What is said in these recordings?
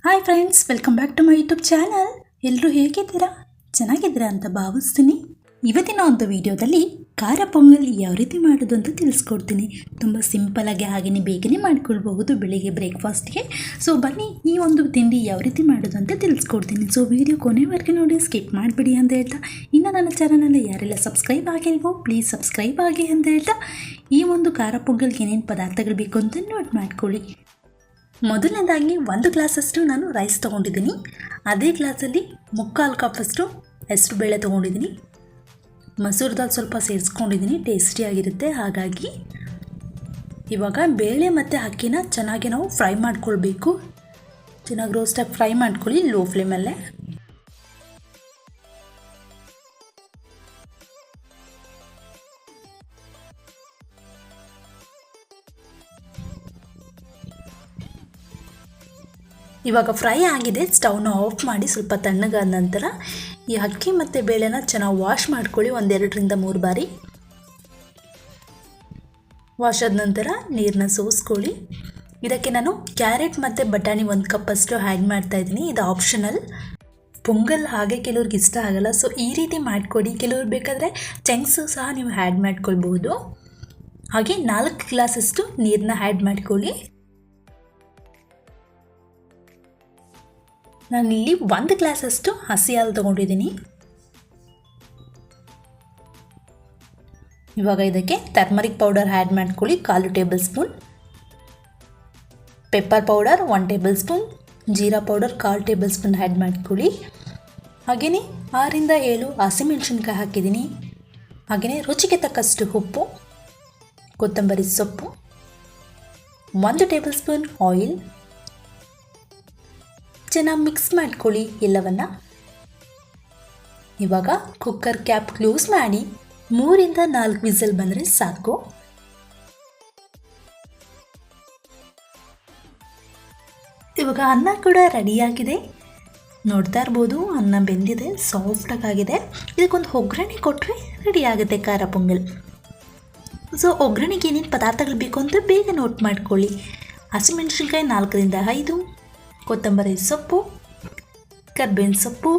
Hi friends, welcome back to my YouTube channel. ಎಲ್ಲರೂ ಹೇಗಿದ್ದೀರಾ? ಚೆನ್ನಾಗಿದ್ದೀರಾ ಅಂತ ಭಾವಿಸ್ತೀನಿ. ಇವತ್ತಿನ ಒಂದು ವಿಡಿಯೋದಲ್ಲಿ ಖಾರ ಪೊಂಗಲ್ ಯಾವ ರೀತಿ ಮಾಡೋದು ಅಂತ ತಿಳಿಸ್ಕೊಡ್ತೀನಿ. ತುಂಬ ಸಿಂಪಲಾಗಿ ಹಾಗೆಯೇ ಬೇಗನೆ ಮಾಡ್ಕೊಳ್ಬಹುದು ಬೆಳಿಗ್ಗೆ ಬ್ರೇಕ್ಫಾಸ್ಟ್ಗೆ. ಸೊ ಬನ್ನಿ, ಈ ಒಂದು ತಿಂಡಿ ಯಾವ ರೀತಿ ಮಾಡೋದು ಅಂತ ತಿಳಿಸ್ಕೊಡ್ತೀನಿ. ಸೊ ವಿಡಿಯೋ ಕೊನೆವರೆಗೆ ನೋಡಿ, ಸ್ಕಿಪ್ ಮಾಡಿಬಿಡಿ ಅಂತ ಹೇಳ್ತಾ, ಇನ್ನು ನನ್ನ ಚಾನಲಲ್ಲಿ ಯಾರೆಲ್ಲ ಸಬ್ಸ್ಕ್ರೈಬ್ ಆಗಿಲ್ವೋ ಪ್ಲೀಸ್ ಸಬ್ಸ್ಕ್ರೈಬ್ ಆಗಿ ಅಂತ ಹೇಳ್ತಾ, ಈ ಒಂದು ಖಾರ ಪೊಂಗಲ್ಗೆ ಏನೇನು ಪದಾರ್ಥಗಳು ಬೇಕು ಅಂತ ನೋಟ್ ಮಾಡ್ಕೊಳ್ಳಿ. ಮೊದಲನೇದಾಗಿ 1 ಗ್ಲಾಸಷ್ಟು ನಾನು ರೈಸ್ ತೊಗೊಂಡಿದ್ದೀನಿ. ಅದೇ ಗ್ಲಾಸಲ್ಲಿ 3/4 ಕಪ್ಪಷ್ಟು ಹೆಸರು ಬೇಳೆ ತೊಗೊಂಡಿದ್ದೀನಿ. ಮಸೂರ್ ದಾಲ್ ಸ್ವಲ್ಪ ಸೇರಿಸ್ಕೊಂಡಿದ್ದೀನಿ, ಟೇಸ್ಟಿಯಾಗಿರುತ್ತೆ. ಹಾಗಾಗಿ ಇವಾಗ ಬೇಳೆ ಮತ್ತು ಅಕ್ಕಿನ ಚೆನ್ನಾಗಿ ನಾವು ಫ್ರೈ ಮಾಡ್ಕೊಳ್ಬೇಕು. ಚೆನ್ನಾಗಿ ರೋಸ್ಟಾಗಿ ಫ್ರೈ ಮಾಡ್ಕೊಳ್ಳಿ ಲೋ ಫ್ಲೇಮಲ್ಲೇ. ಇವಾಗ ಫ್ರೈ ಆಗಿದೆ, ಸ್ಟವ್ನ ಆಫ್ ಮಾಡಿ ಸ್ವಲ್ಪ ತಣ್ಣಗಾದ ನಂತರ ಈ ಅಕ್ಕಿ ಮತ್ತು ಬೇಳೆನ ಚೆನ್ನಾಗಿ ವಾಶ್ ಮಾಡ್ಕೊಳ್ಳಿ. 1-2 ಬಾರಿ ವಾಶ್ ಆದ ನಂತರ ನೀರನ್ನ ಸೋಸ್ಕೊಳ್ಳಿ. ಇದಕ್ಕೆ ನಾನು ಕ್ಯಾರೆಟ್ ಮತ್ತು ಬಟಾಣಿ 1 ಕಪ್ಪಷ್ಟು ಆ್ಯಡ್ ಮಾಡ್ತಾಯಿದ್ದೀನಿ. ಇದು ಆಪ್ಷನಲ್. ಪೊಂಗಲ್ ಹಾಗೆ ಕೆಲವ್ರಿಗೆ ಇಷ್ಟ ಆಗಲ್ಲ, ಸೊ ಈ ರೀತಿ ಮಾಡಿಕೊಡಿ. ಕೆಲವ್ರು ಬೇಕಾದರೆ ಚಂಕ್ಸು ಸಹ ನೀವು ಆ್ಯಡ್ ಮಾಡ್ಕೊಳ್ಬಹುದು. ಹಾಗೆ 4 ಗ್ಲಾಸಷ್ಟು ನೀರನ್ನ ಆ್ಯಡ್ ಮಾಡ್ಕೊಳ್ಳಿ. ನಾನಿಲ್ಲಿ 1 ಗ್ಲಾಸಷ್ಟು ಹಸಿ ಹಾಲು ತೊಗೊಂಡಿದ್ದೀನಿ. ಇವಾಗ ಇದಕ್ಕೆ ಟರ್ಮರಿಕ್ ಪೌಡರ್ ಆ್ಯಡ್ ಮಾಡ್ಕೊಳ್ಳಿ 1/4 table spoon, pepper powder 1 table spoon, jeera powder 1/4 table spoon add ಮಾಡ್ಕೊಳ್ಳಿ. ಹಾಗೆಯೇ 6-7 ಹಸಿಮೆಣಸಿನ್ಕಾಯಿ ಹಾಕಿದ್ದೀನಿ. ಹಾಗೆಯೇ ರುಚಿಗೆ ತಕ್ಕಷ್ಟು ಉಪ್ಪು, ಕೊತ್ತಂಬರಿ ಸೊಪ್ಪು, 1 ಟೇಬಲ್ ಸ್ಪೂನ್ ಆಯಿಲ್. ಚೆನ್ನಾಗಿ ಮಿಕ್ಸ್ ಮಾಡ್ಕೊಳ್ಳಿ ಎಲ್ಲವನ್ನ. ಇವಾಗ ಕುಕ್ಕರ್ ಕ್ಯಾಪ್ ಕ್ಲೋಸ್ ಮಾಡಿ 3-4 ವಿಸಲ್ ಬಂದರೆ ಸಾಕು. ಇವಾಗ ಅನ್ನ ಕೂಡ ರೆಡಿಯಾಗಿದೆ. ನೋಡ್ತಾ ಇರ್ಬೋದು, ಅನ್ನ ಬೆಂದಿದೆ, ಸಾಫ್ಟಾಗಿದೆ. ಇದಕ್ಕೊಂದು ಒಗ್ಗರಣೆ ಕೊಟ್ಟರೆ ರೆಡಿ ಆಗುತ್ತೆ ಖಾರ ಪೊಂಗಲ್. ಸೊ ಒಗ್ಗರಣೆಗೆ ಏನೇನು ಪದಾರ್ಥಗಳು ಬೇಕು ಅಂತ ಬೇಗ ನೋಟ್ ಮಾಡ್ಕೊಳ್ಳಿ. ಹಸಿಮೆಣಸಿನ್ಕಾಯಿ 4-5, ಕೊತ್ತಂಬರಿ ಸೊಪ್ಪು, ಕರ್ಬೇವಿನ ಸೊಪ್ಪು.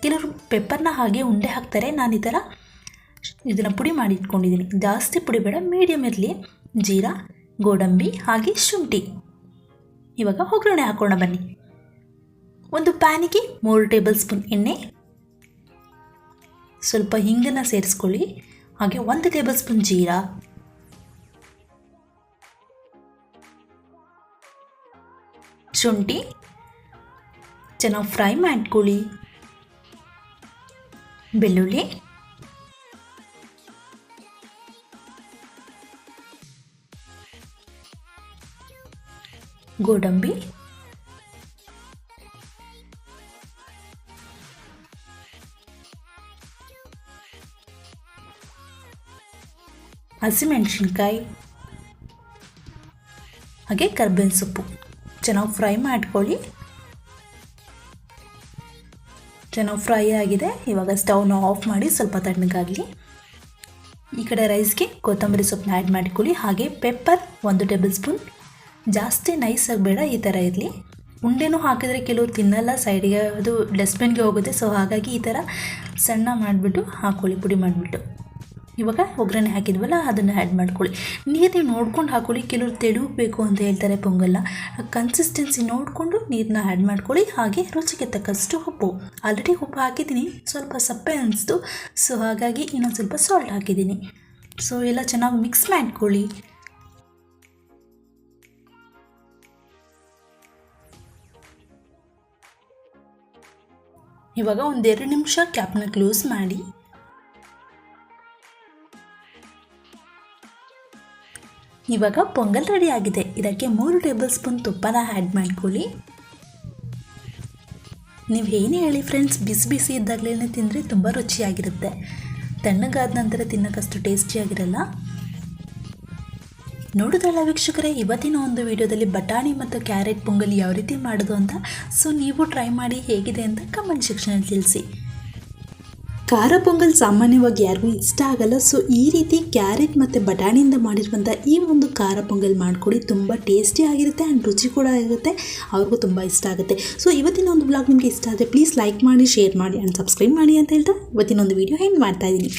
ಕೆಲವರು ಪೆಪ್ಪರ್ನ ಹಾಗೆ ಉಂಡೆ ಹಾಕ್ತಾರೆ. ನಾನು ಈ ಥರ ಇದನ್ನು ಪುಡಿ ಮಾಡಿ ಇಟ್ಕೊಂಡಿದ್ದೀನಿ. ಜಾಸ್ತಿ ಪುಡಿ ಬೇಡ, ಮೀಡಿಯಮ್ ಇರಲಿ. ಜೀರಾ, ಗೋಡಂಬಿ ಹಾಗೆ ಶುಂಠಿ. ಇವಾಗ ಒಗ್ಗರಣೆ ಹಾಕೋಣ ಬನ್ನಿ. ಒಂದು ಪ್ಯಾನಿಗೆ 3 ಟೇಬಲ್ ಸ್ಪೂನ್ ಎಣ್ಣೆ, ಸ್ವಲ್ಪ ಹಿಂಗನ್ನು ಸೇರಿಸ್ಕೊಳ್ಳಿ. ಹಾಗೆ 1 ಟೇಬಲ್ ಸ್ಪೂನ್ ಜೀರಾ, ಶುಂಠಿ ಚೆನ್ನಾಗಿ ಫ್ರೈ ಮಾಡ್ಕೊಳ್ಳಿ. ಬೆಳ್ಳುಳ್ಳಿ, ಗೋಡಂಬಿ, ಹಸಿಮೆಣಸಿನ್ಕಾಯಿ ಹಾಗೆ ಕರ್ಬೇವಿನ ಸೊಪ್ಪು ಚೆನ್ನಾಗಿ ಫ್ರೈ ಮಾಡ್ಕೊಳ್ಳಿ. ಚೆನ್ನಾಗಿ ಫ್ರೈ ಆಗಿದೆ. ಇವಾಗ ಸ್ಟವ್ನ ಆಫ್ ಮಾಡಿ ಸ್ವಲ್ಪ ತಣ್ಣಗಾಗಲಿ. ಈ ಕಡೆ ರೈಸ್ಗೆ ಕೊತ್ತಂಬರಿ ಸೊಪ್ಪನ್ನ ಆ್ಯಡ್ ಮಾಡ್ಕೊಳ್ಳಿ. ಹಾಗೆ ಪೆಪ್ಪರ್ 1 ಟೇಬಲ್ ಸ್ಪೂನ್. ಜಾಸ್ತಿ ನೈಸಾಗಿ ಬೇಡ, ಈ ಥರ ಇರಲಿ. ಉಂಡೆನೂ ಹಾಕಿದರೆ ಕೆಲವರು ತಿನ್ನಲ್ಲ, ಸೈಡಿಗೆ ಅದು ಡಸ್ಟ್ಬಿನ್ಗೆ ಹೋಗುತ್ತೆ. ಸೊ ಹಾಗಾಗಿ ಈ ಥರ ಸಣ್ಣ ಮಾಡಿಬಿಟ್ಟು ಹಾಕ್ಕೊಳ್ಳಿ, ಪುಡಿ ಮಾಡಿಬಿಟ್ಟು. ಇವಾಗ ಒಗ್ಗರಣೆ ಹಾಕಿದ್ವಲ್ಲ, ಅದನ್ನು ಆ್ಯಡ್ ಮಾಡ್ಕೊಳ್ಳಿ. ನೀರು ನೋಡ್ಕೊಂಡು ಹಾಕ್ಕೊಳ್ಳಿ. ಕೆಲವರು ತೆಳುಬೇಕು ಅಂತ ಹೇಳ್ತಾರೆ ಪೊಂಗಲ್ನ. ಕನ್ಸಿಸ್ಟೆನ್ಸಿ ನೋಡಿಕೊಂಡು ನೀರನ್ನ ಆ್ಯಡ್ ಮಾಡ್ಕೊಳ್ಳಿ. ಹಾಗೆ ರುಚಿಗೆ ತಕ್ಕಷ್ಟು ಉಪ್ಪು. ಆಲ್ರೆಡಿ ಉಪ್ಪು ಹಾಕಿದ್ದೀನಿ, ಸ್ವಲ್ಪ ಸಪ್ಪೆ ಅನಿಸ್ತು. ಸೊ ಹಾಗಾಗಿ ಇನ್ನೊಂದು ಸ್ವಲ್ಪ ಸಾಲ್ಟ್ ಹಾಕಿದ್ದೀನಿ. ಸೊ ಎಲ್ಲ ಚೆನ್ನಾಗಿ ಮಿಕ್ಸ್ ಮಾಡ್ಕೊಳ್ಳಿ. ಇವಾಗ 1-2 ನಿಮಿಷ ಕ್ಯಾಪ್ನ ಕ್ಲೋಸ್ ಮಾಡಿ. ಇವಾಗ ಪೊಂಗಲ್ ರೆಡಿ ಆಗಿದೆ. ಇದಕ್ಕೆ 3 ಟೇಬಲ್ ಸ್ಪೂನ್ ತುಪ್ಪನ ಆ್ಯಡ್ ಮಾಡ್ಕೊಳ್ಳಿ. ನೀವು ಏನೇ ಹೇಳಿ ಫ್ರೆಂಡ್ಸ್, ಬಿಸಿ ಬಿಸಿ ಇದ್ದಾಗಲೇ ತಿಂದರೆ ತುಂಬ ರುಚಿಯಾಗಿರುತ್ತೆ. ತಣ್ಣಗಾದ ನಂತರ ತಿನ್ನೋಕ್ಕಷ್ಟು ಟೇಸ್ಟಿಯಾಗಿರಲ್ಲ. ನೋಡಿದ್ರಲ್ಲ ವೀಕ್ಷಕರೇ, ಇವತ್ತಿನ ಒಂದು ವಿಡಿಯೋದಲ್ಲಿ ಬಟಾಣಿ ಮತ್ತು ಕ್ಯಾರೆಟ್ ಪೊಂಗಲ್ ಯಾವ ರೀತಿ ಮಾಡೋದು ಅಂತ. ಸೊ ನೀವು ಟ್ರೈ ಮಾಡಿ ಹೇಗಿದೆ ಅಂತ ಕಮೆಂಟ್ ಸೆಕ್ಷನಲ್ಲಿ ತಿಳಿಸಿ. ಖಾರ ಪೊಂಗಲ್ ಸಾಮಾನ್ಯವಾಗಿ ಯಾರಿಗೂ ಇಷ್ಟ ಆಗಲ್ಲ. ಸೊ ಈ ರೀತಿ ಕ್ಯಾರೆಟ್ ಮತ್ತು ಬಟಾಣಿಯಿಂದ ಮಾಡಿರುವಂಥ ಈ ಒಂದು ಖಾರ ಪೊಂಗಲ್ ಮಾಡಿಕೊಡಿ. ತುಂಬ ಟೇಸ್ಟಿ ಆಗಿರುತ್ತೆ ಆ್ಯಂಡ್ ರುಚಿ ಕೂಡ ಆಗುತ್ತೆ, ಅವ್ರಿಗೂ ತುಂಬ ಇಷ್ಟ ಆಗುತ್ತೆ. ಸೊ ಇವತ್ತಿನ ಒಂದು ಬ್ಲಾಗ್ ನಿಮಗೆ ಇಷ್ಟ ಆದರೆ ಪ್ಲೀಸ್ ಲೈಕ್ ಮಾಡಿ, ಶೇರ್ ಮಾಡಿ ಆ್ಯಂಡ್ ಸಬ್ಸ್ಕ್ರೈಬ್ ಮಾಡಿ ಅಂತ ಹೇಳ್ತಾ ಇವತ್ತಿನ ಒಂದು ವಿಡಿಯೋ ಎಂಡ್ ಮಾಡ್ತಾ ಇದ್ದೀನಿ.